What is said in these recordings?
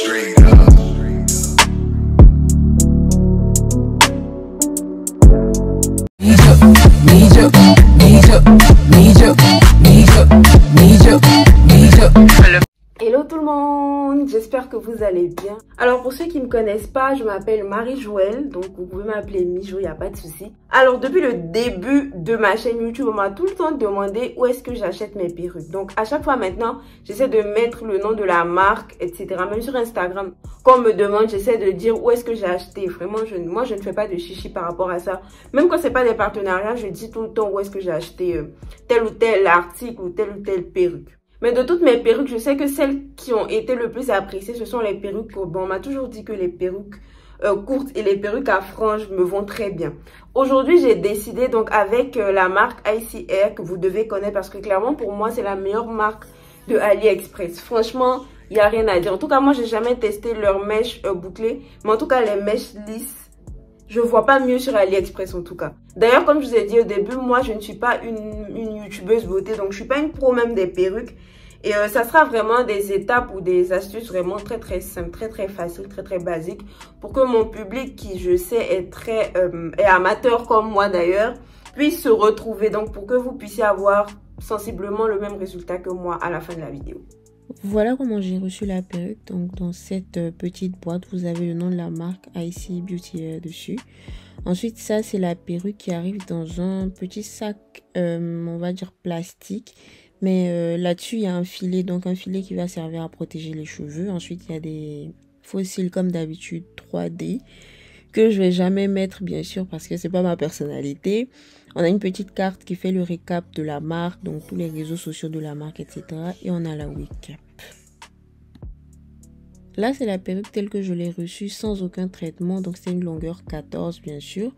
Straight up. Hello tout le monde, j'espère que vous allez bien. Alors pour ceux qui me connaissent pas, je m'appelle Marie-Joëlle, donc vous pouvez m'appeler Mijo, il n'y a pas de souci. Alors depuis le début de ma chaîne YouTube, on m'a tout le temps demandé où est-ce que j'achète mes perruques. Donc à chaque fois maintenant, j'essaie de mettre le nom de la marque, etc. Même sur Instagram, quand on me demande, j'essaie de dire où est-ce que j'ai acheté. Vraiment, moi je ne fais pas de chichi par rapport à ça. Même quand c'est pas des partenariats, je dis tout le temps où est-ce que j'ai acheté tel ou tel article ou telle perruque. Mais de toutes mes perruques, je sais que celles qui ont été le plus appréciées, ce sont les perruques courtes. Bon, on m'a toujours dit que les perruques courtes et les perruques à franges me vont très bien. Aujourd'hui, j'ai décidé donc avec la marque Icy Hair que vous devez connaître parce que clairement pour moi, c'est la meilleure marque de AliExpress. Franchement, il n'y a rien à dire. En tout cas, moi, j'ai jamais testé leurs mèches bouclées. Mais en tout cas, les mèches lisses, je vois pas mieux sur AliExpress en tout cas. D'ailleurs, comme je vous ai dit au début, moi je ne suis pas une youtubeuse beauté, donc je suis pas une pro même des perruques. Et ça sera vraiment des étapes ou des astuces vraiment très simples, très faciles, très basiques pour que mon public qui je sais est amateur comme moi d'ailleurs puisse se retrouver. Donc pour que vous puissiez avoir sensiblement le même résultat que moi à la fin de la vidéo. Voilà comment j'ai reçu la perruque. Donc dans cette petite boîte, vous avez le nom de la marque Icy Beauty dessus. Ensuite, ça c'est la perruque qui arrive dans un petit sac, on va dire plastique. Mais là-dessus, il y a un filet, donc un filet qui va servir à protéger les cheveux. Ensuite, il y a des fossiles comme d'habitude 3D que je vais jamais mettre bien sûr parce que c'est pas ma personnalité. On a une petite carte qui fait le récap de la marque, donc tous les réseaux sociaux de la marque, etc. Et on a la webcam. Là, c'est la perruque telle que je l'ai reçue sans aucun traitement. Donc, c'est une longueur 14, bien sûr.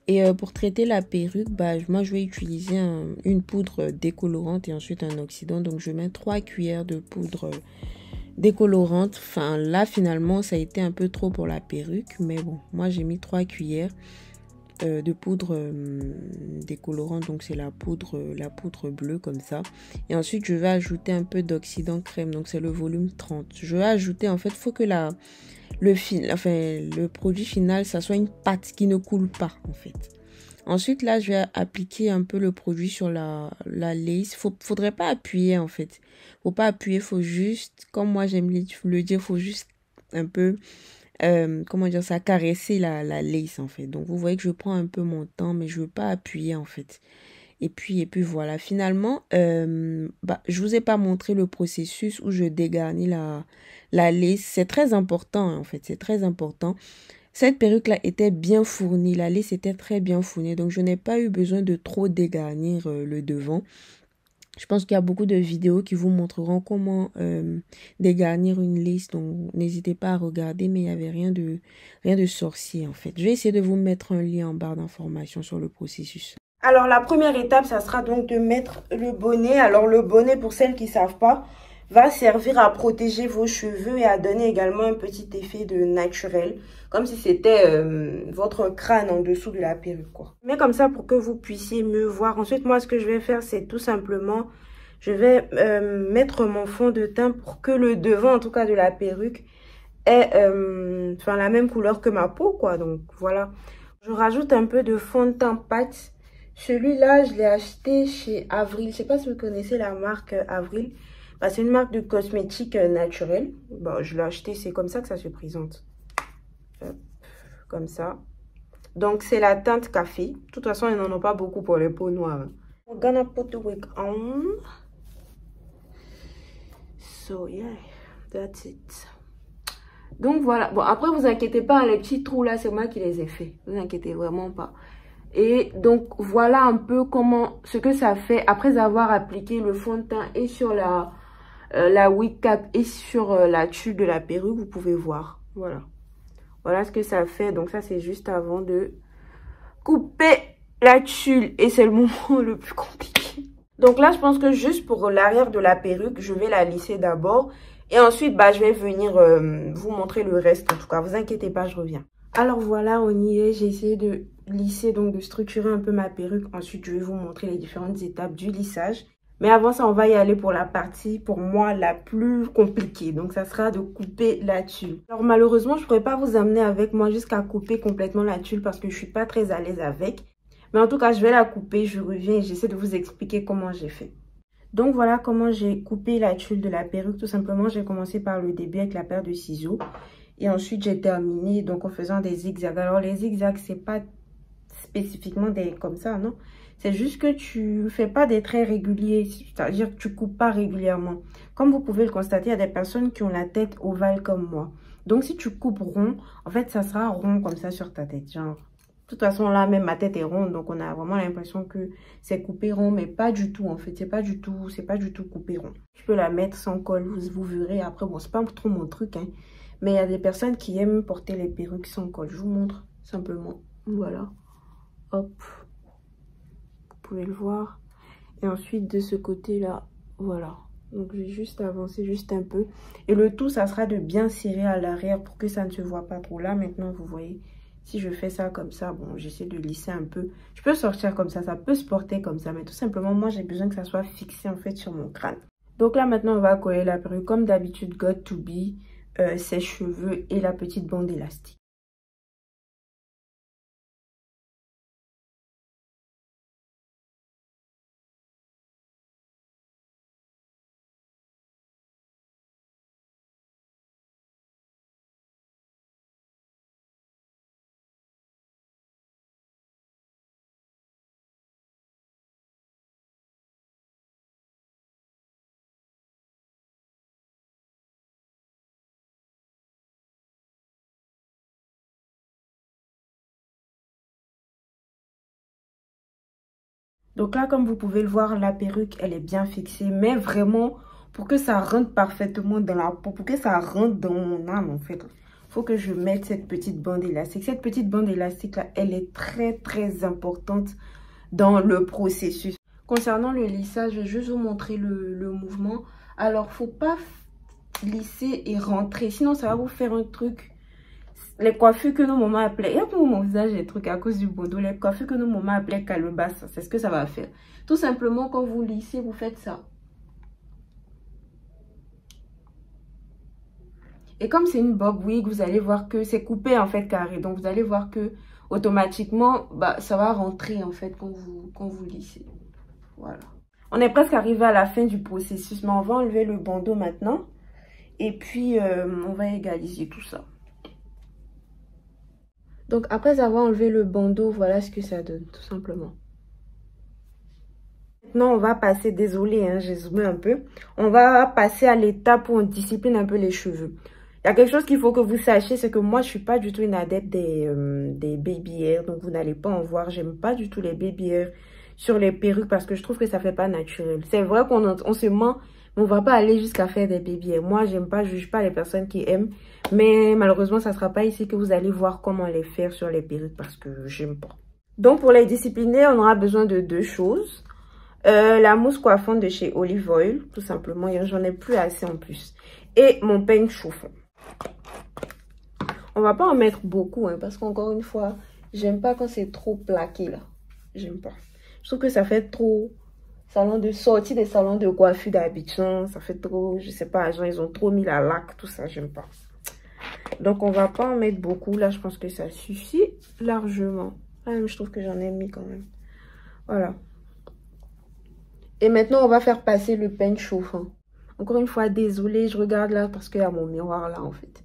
Et pour traiter la perruque, moi, je vais utiliser une poudre décolorante et ensuite un oxydant. Donc, je mets 3 cuillères de poudre décolorante. Enfin, là, finalement, ça a été un peu trop pour la perruque. Mais bon, moi, j'ai mis 3 cuillères de poudre décolorante. Donc, c'est la poudre bleue comme ça. Et ensuite, je vais ajouter un peu d'oxydant crème. Donc, c'est le volume 30. Je vais ajouter, en fait, il faut que le produit final, ça soit une pâte qui ne coule pas, en fait. Ensuite, là, je vais appliquer un peu le produit sur la lace. Faudrait pas appuyer, en fait. Faut pas appuyer, faut juste, comme moi j'aime le dire, faut juste un peu, comment dire ça, caresser la lace, en fait. Donc, vous voyez que je prends un peu mon temps, mais je veux pas appuyer, en fait. Et puis voilà, finalement, je vous ai pas montré le processus où je dégarnis la lace. C'est très important, en fait, c'est très important. Cette perruque-là était bien fournie, la lace était très bien fournie, donc je n'ai pas eu besoin de trop dégarnir le devant. Je pense qu'il y a beaucoup de vidéos qui vous montreront comment dégarnir une lace, donc n'hésitez pas à regarder, mais il n'y avait rien de sorcier, en fait. Je vais essayer de vous mettre un lien en barre d'informations sur le processus. Alors, la première étape, ça sera donc de mettre le bonnet. Alors, le bonnet, pour celles qui ne savent pas, va servir à protéger vos cheveux et à donner également un petit effet de naturel. Comme si c'était votre crâne en dessous de la perruque, quoi. Mais comme ça, pour que vous puissiez mieux voir. Ensuite, moi, ce que je vais faire, c'est tout simplement, je vais mettre mon fond de teint pour que le devant, en tout cas de la perruque, ait la même couleur que ma peau, quoi. Donc, voilà. Je rajoute un peu de fond de teint pâte. Celui-là, je l'ai acheté chez Avril. Je sais pas si vous connaissez la marque Avril. C'est une marque de cosmétiques naturels. Je l'ai acheté, c'est comme ça que ça se présente. Comme ça. Donc, c'est la teinte café. De toute façon, ils n'en ont pas beaucoup pour les peaux noires. We're gonna put the wig on. So, yeah, that's it. Donc, voilà. Bon, après, vous inquiétez pas, les petits trous là, c'est moi qui les ai faits. Vous inquiétez vraiment pas. Et donc, voilà un peu ce que ça fait après avoir appliqué le fond de teint et sur la wig cap et sur la tulle de la perruque, vous pouvez voir. Voilà. Voilà ce que ça fait. Donc, ça, c'est juste avant de couper la tulle. Et c'est le moment le plus compliqué. Donc là, je pense que juste pour l'arrière de la perruque, je vais la lisser d'abord. Et ensuite, je vais venir vous montrer le reste. En tout cas, vous inquiétez pas, je reviens. Alors voilà, on y est. J'ai essayé de lisser, donc de structurer un peu ma perruque. Ensuite, je vais vous montrer les différentes étapes du lissage. Mais avant ça, on va y aller pour la partie, pour moi, la plus compliquée. Donc, ça sera de couper la tulle. Alors, malheureusement, je ne pourrais pas vous amener avec moi jusqu'à couper complètement la tulle parce que je ne suis pas très à l'aise avec. Mais en tout cas, je vais la couper, je reviens et j'essaie de vous expliquer comment j'ai fait. Donc, voilà comment j'ai coupé la tulle de la perruque. Tout simplement, j'ai commencé par le début avec la paire de ciseaux. Et ensuite, j'ai terminé donc en faisant des zigzags. Alors, les zigzags, c'est pas spécifiquement des comme ça, non? C'est juste que tu fais pas des traits réguliers, c'est-à-dire que tu coupes pas régulièrement. Comme vous pouvez le constater, il y a des personnes qui ont la tête ovale comme moi. Donc, si tu coupes rond, en fait, ça sera rond comme ça sur ta tête. Genre, de toute façon, là, même ma tête est ronde, donc on a vraiment l'impression que c'est coupé rond, mais pas du tout, en fait. C'est pas du tout coupé rond. Je peux la mettre sans col, vous verrez. Après, bon, c'est pas trop mon truc, hein. Mais il y a des personnes qui aiment porter les perruques sans col. Je vous montre simplement. Voilà. Hop. Vous pouvez le voir. Et ensuite, de ce côté-là, voilà. Donc, je vais juste avancer juste un peu. Et le tout, ça sera de bien serrer à l'arrière pour que ça ne se voit pas trop. Là, maintenant, vous voyez, si je fais ça comme ça, bon, j'essaie de lisser un peu. Je peux sortir comme ça peut se porter comme ça. Mais tout simplement, moi, j'ai besoin que ça soit fixé, en fait, sur mon crâne. Donc là, maintenant, on va coller la perruque comme d'habitude, God to be, ses cheveux et la petite bande élastique. Donc là, comme vous pouvez le voir, la perruque, elle est bien fixée. Mais vraiment, pour que ça rentre parfaitement dans la peau, pour que ça rentre dans mon âme, en fait, il faut que je mette cette petite bande élastique. Cette petite bande élastique-là, elle est très, très importante dans le processus. Concernant le lissage, je vais juste vous montrer le mouvement. Alors, faut pas lisser et rentrer. Sinon, ça va vous faire un truc... Les coiffures que nos mamans appelaient, et après mon visage est truc à cause du bandeau, les coiffures que nos mamans appelaient calebasse, c'est ce que ça va faire. Tout simplement, quand vous lissez, vous faites ça. Et comme c'est une bob wig, vous allez voir que c'est coupé en fait carré. Donc vous allez voir que automatiquement, ça va rentrer en fait quand vous lissez. Voilà. On est presque arrivé à la fin du processus, mais on va enlever le bandeau maintenant. Et puis, on va égaliser tout ça. Donc, après avoir enlevé le bandeau, voilà ce que ça donne, tout simplement. Maintenant, on va passer, désolé, hein, j'ai zoomé un peu. On va passer à l'étape où on discipline un peu les cheveux. Il y a quelque chose qu'il faut que vous sachiez, c'est que moi, je suis pas du tout une adepte des baby hair. Donc, vous n'allez pas en voir. J'aime pas du tout les baby hair sur les perruques parce que je trouve que ça fait pas naturel. C'est vrai qu'on se ment, mais on va pas aller jusqu'à faire des baby hair. Moi, j'aime pas, je juge pas les personnes qui aiment. Mais malheureusement, ça sera pas ici que vous allez voir comment les faire sur les perruques parce que j'aime pas. Donc, pour les discipliner, on aura besoin de deux choses. La mousse coiffante de chez Olive Oil, tout simplement. J'en ai plus assez en plus. Et mon peigne chauffant. On va pas en mettre beaucoup, hein, parce qu'encore une fois, j'aime pas quand c'est trop plaqué, là. J'aime pas. Je trouve que ça fait trop salon de sortie des salons de coiffure d'Abidjan. Ça fait trop, je sais pas, genre, ils ont trop mis la laque, tout ça, j'aime pas. Donc, on va pas en mettre beaucoup. Là, je pense que ça suffit largement. Ah, mais je trouve que j'en ai mis quand même. Voilà. Et maintenant, on va faire passer le peigne chauffant. Encore une fois, désolée, je regarde là parce qu'il y a mon miroir là, en fait.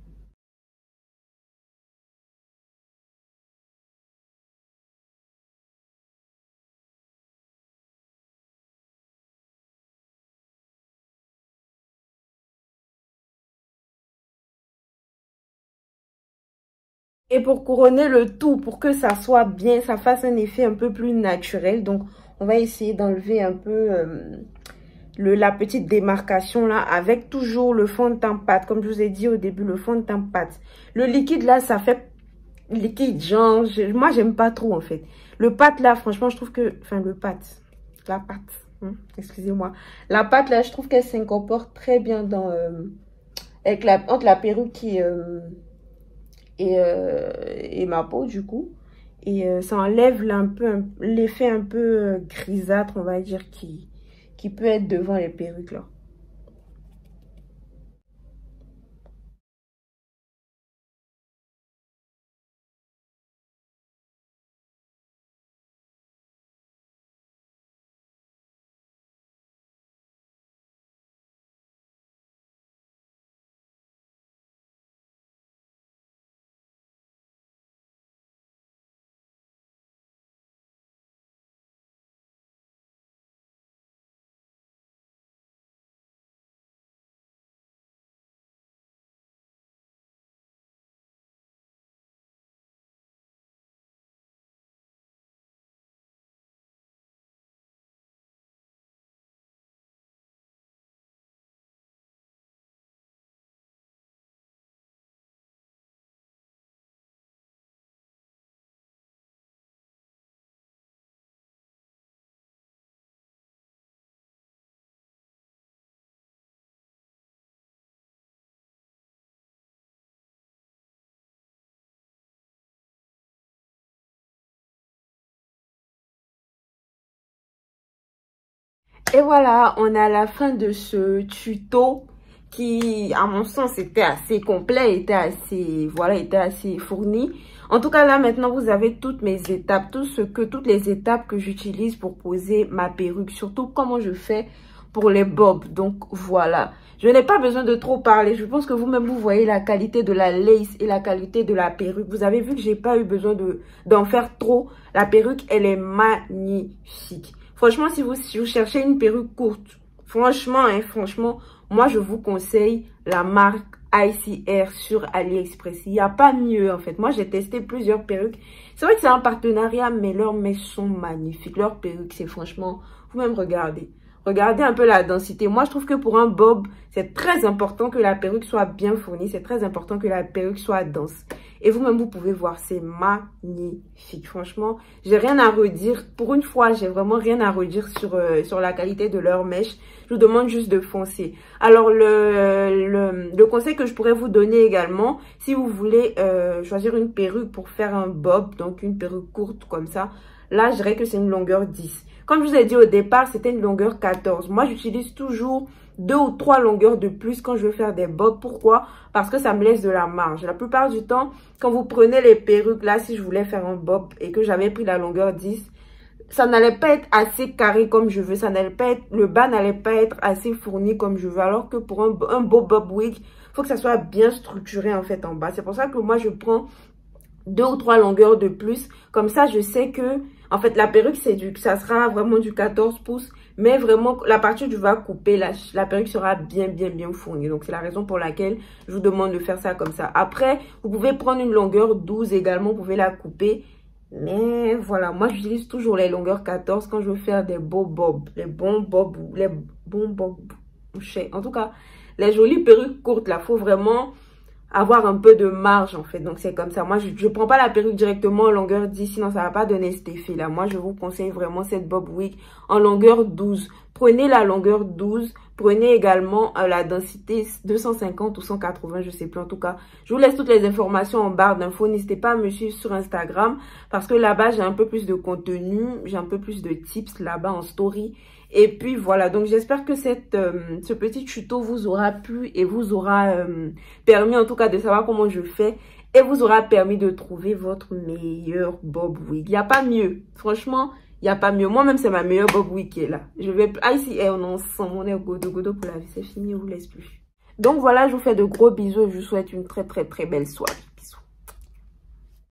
Et pour couronner le tout, pour que ça soit bien, ça fasse un effet un peu plus naturel. Donc, on va essayer d'enlever un peu la petite démarcation là, avec toujours le fond de teint pâte. Comme je vous ai dit au début, le fond de teint pâte. Le liquide là, ça fait liquide, genre, moi j'aime pas trop en fait. Le pâte là, franchement, je trouve que, enfin la pâte, excusez-moi. La pâte là, je trouve qu'elle s'incorpore très bien dans, entre la perruque et ma peau du coup. Et ça enlève là un peu l'effet un peu grisâtre, on va dire, qui qui peut être devant les perruques là. Et voilà, on est à la fin de ce tuto qui, à mon sens, était assez complet, était assez fourni. En tout cas, là, maintenant, vous avez toutes mes étapes, toutes les étapes que j'utilise pour poser ma perruque, surtout comment je fais pour les bobs. Donc, voilà. Je n'ai pas besoin de trop parler. Je pense que vous-même, vous voyez la qualité de la lace et la qualité de la perruque. Vous avez vu que j'ai pas eu besoin d'en faire trop. La perruque, elle est magnifique. Franchement, si vous cherchez une perruque courte, franchement, moi, je vous conseille la marque ICR sur AliExpress. Il n'y a pas mieux, en fait. Moi, j'ai testé plusieurs perruques. C'est vrai que c'est un partenariat, mais leurs mèches sont magnifiques. Leurs perruques, c'est franchement... Vous-même, regardez. Regardez un peu la densité. Moi, je trouve que pour un bob, c'est très important que la perruque soit bien fournie. C'est très important que la perruque soit dense. Et vous-même, vous pouvez voir, c'est magnifique. Franchement, j'ai rien à redire. Pour une fois, j'ai vraiment rien à redire sur la qualité de leur mèche. Je vous demande juste de foncer. Alors, le conseil que je pourrais vous donner également, si vous voulez choisir une perruque pour faire un bob, donc une perruque courte comme ça, là, je dirais que c'est une longueur 10. Comme je vous ai dit au départ, c'était une longueur 14. Moi, j'utilise toujours 2 ou 3 longueurs de plus quand je veux faire des bobs. Pourquoi? Parce que ça me laisse de la marge. La plupart du temps, quand vous prenez les perruques, là, si je voulais faire un bob et que j'avais pris la longueur 10, ça n'allait pas être assez carré comme je veux. Ça n'allait pas être, le bas n'allait pas être assez fourni comme je veux. Alors que pour un beau bob wig, il faut que ça soit bien structuré en fait en bas. C'est pour ça que moi, je prends 2 ou 3 longueurs de plus. Comme ça, je sais que, en fait, la perruque, ça sera vraiment du 14 pouces. Mais vraiment, la partie où je vais couper, la perruque sera bien fournie. Donc, c'est la raison pour laquelle je vous demande de faire ça comme ça. Après, vous pouvez prendre une longueur 12 également. Vous pouvez la couper. Mais voilà, moi, j'utilise toujours les longueurs 14 quand je veux faire des beaux bobs. Les bons bobs. En tout cas, les jolies perruques courtes, là, faut vraiment avoir un peu de marge en fait. Donc c'est comme ça. Moi je prends pas la perruque directement en longueur 10, sinon ça va pas donner cet effet là. Moi je vous conseille vraiment cette bob wig en longueur 12. Prenez la longueur 12. Prenez également la densité 250 ou 180, je sais plus en tout cas. Je vous laisse toutes les informations en barre d'infos. N'hésitez pas à me suivre sur Instagram parce que là-bas j'ai un peu plus de contenu, j'ai un peu plus de tips là-bas en story. Et puis voilà, donc j'espère que ce petit tuto vous aura plu et vous aura permis en tout cas de savoir comment je fais et vous aura permis de trouver votre meilleur bob wig. Il n'y a pas mieux, franchement, il n'y a pas mieux. Moi-même, c'est ma meilleure bob wig qui est là. Je vais ici et on est ensemble, on est au godo pour la vie, c'est fini, on vous laisse plus. Donc voilà, je vous fais de gros bisous et je vous souhaite une très belle soirée.